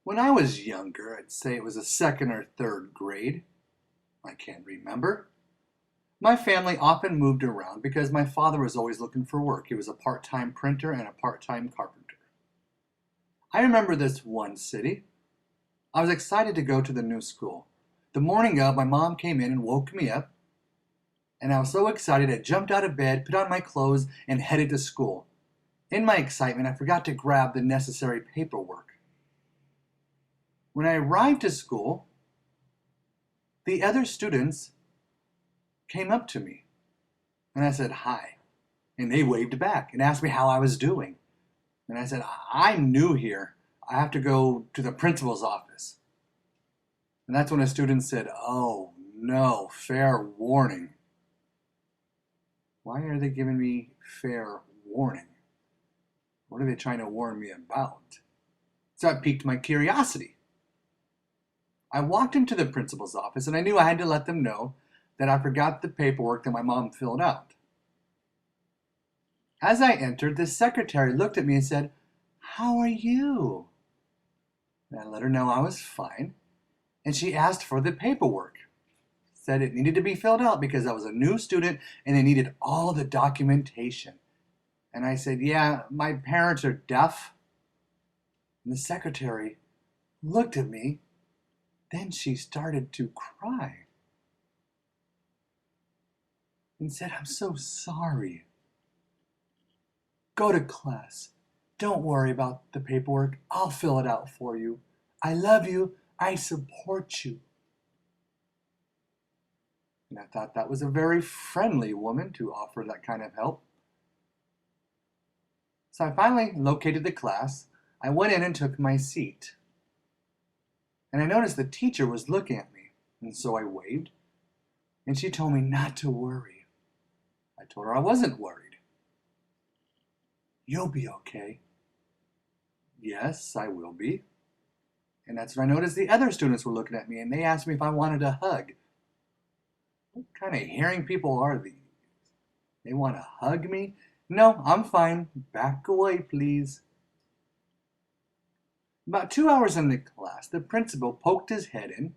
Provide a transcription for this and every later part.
When I was younger, I'd say it was a second or third grade. I can't remember. My family often moved around because my father was always looking for work. He was a part-time printer and a part-time carpenter. I remember this one city. I was excited to go to the new school. The morning of, my mom came in and woke me up, and I was so excited I jumped out of bed, put on my clothes, and headed to school. In my excitement, I forgot to grab the necessary paperwork. When I arrived to school, the other students came up to me and I said, "Hi." And they waved back and asked me how I was doing. And I said, "I'm new here. I have to go to the principal's office." And that's when a student said, "Oh no, fair warning." Why are they giving me fair warning? What are they trying to warn me about? So it piqued my curiosity. I walked into the principal's office and I knew I had to let them know that I forgot the paperwork that my mom filled out. As I entered, the secretary looked at me and said, "How are you?" And I let her know I was fine, and she asked for the paperwork. Said it needed to be filled out because I was a new student and they needed all the documentation. And I said, "Yeah, my parents are deaf." And the secretary looked at me. Then she started to cry and said, "I'm so sorry. Go to class. Don't worry about the paperwork. I'll fill it out for you. I love you. I support you." And I thought that was a very friendly woman to offer that kind of help. So I finally located the class. I went in and took my seat. And I noticed the teacher was looking at me. And so I waved. And she told me not to worry. I told her I wasn't worried. "You'll be okay." "Yes, I will be." And that's when I noticed the other students were looking at me and they asked me if I wanted a hug. What kind of hearing people are these? They want to hug me? No, I'm fine. Back away, please. About 2 hours in the class, the principal poked his head in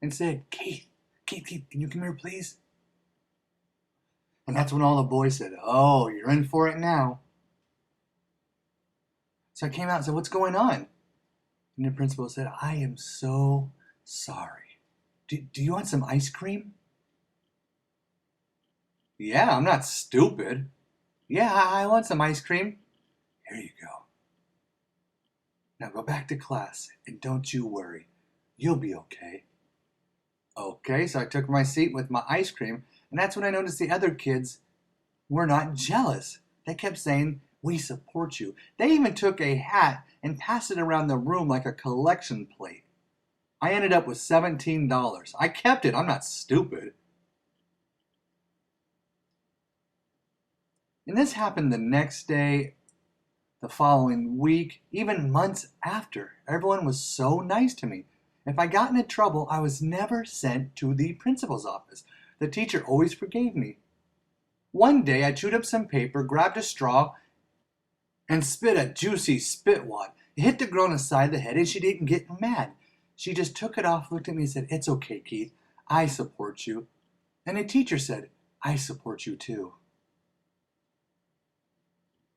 and said, Keith, can you come here, please?" And that's when all the boys said, "Oh, you're in for it now." So I came out and said, "What's going on?" And the principal said, "I am so sorry. Do you want some ice cream?" "Yeah, I'm not stupid. Yeah, I want some ice cream." "Here you go. Now go back to class and don't you worry. You'll be okay." Okay, so I took my seat with my ice cream, and that's when I noticed the other kids were not jealous. They kept saying, "We support you." They even took a hat and passed it around the room like a collection plate. I ended up with $17. I kept it. I'm not stupid. And this happened the next day, the following week, even months after. Everyone was so nice to me. If I got into trouble, I was never sent to the principal's office. The teacher always forgave me. One day, I chewed up some paper, grabbed a straw, and spit a juicy spit wad. It hit the girl on the side of the head, and she didn't get mad. She just took it off, looked at me, and said, "It's okay, Keith. I support you." And the teacher said, "I support you too."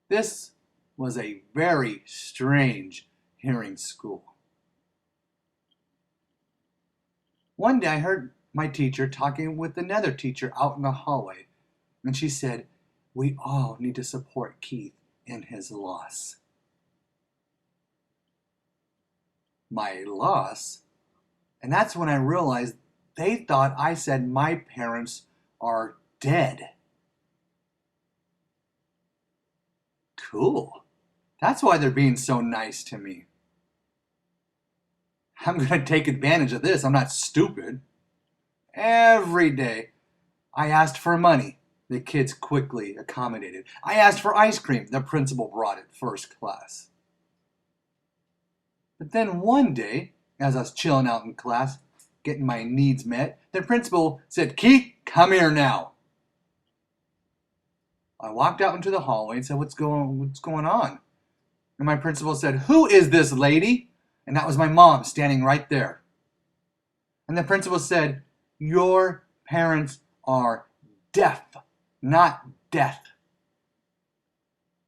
This was a very strange hearing school. One day I heard my teacher talking with another teacher out in the hallway, and she said, "We all need to support Keith in his loss." My loss? And that's when I realized they thought I said my parents are dead. Cool. That's why they're being so nice to me. I'm going to take advantage of this. I'm not stupid. Every day, I asked for money. The kids quickly accommodated. I asked for ice cream. The principal brought it first class. But then one day, as I was chilling out in class, getting my needs met, the principal said, "Keith, come here now." I walked out into the hallway and said, what's going on?" And my principal said, "Who is this lady? And that was my mom standing right there. And the principal said, "Your parents are deaf, not death."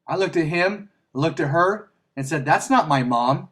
I looked at him, looked at her, and said, "That's not my mom."